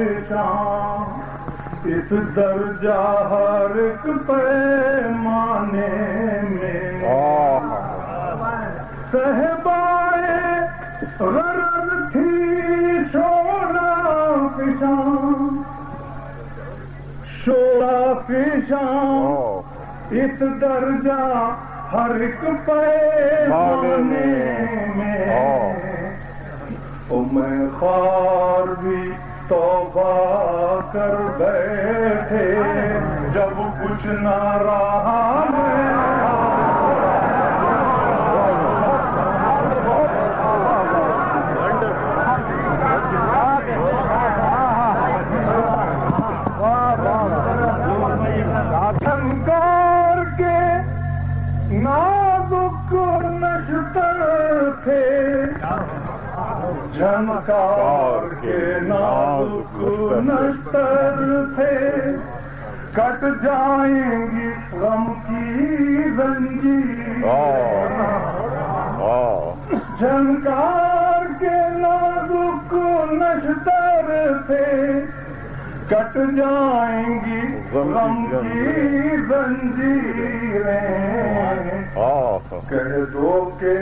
پیشاں اس درجہ ہر ایک پیمانے میں صحبائے غرض تھی شولا پیشاں اس درجہ ہر ایک پیمانے میں میں خار بھی توبہ کر بیٹھے جب کچھ نہ رہا جھنکار کے نازک نشتر تھے جھنکار کے نازک نشتر تھے کٹ جائیں گی غم کی زنجیر جھنکار کے نازک نشتر تھے کٹ جائیں گی غم کی زنجیریں کہہ دو کہ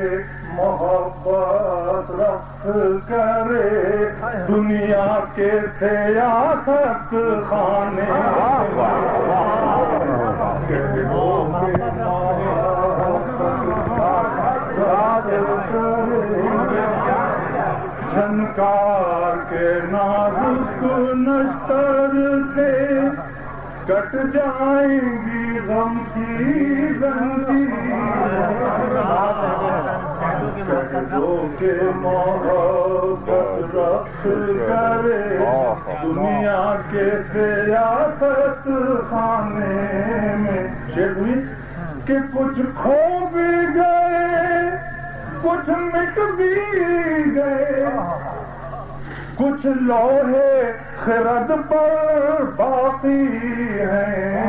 محبت رقص کرے دنیا کے سیاست خانے کہہ دو کہ جھنکار کے نازک نشتر سے کٹ جائیں گی غم کی زنجیر دو کے محبت رقص کرے دنیا کے سیاست خانے میں کہ کچھ کھو بھی گئے کچھ مٹ بھی گئے کچھ لوہے خرد پر باقی ہیں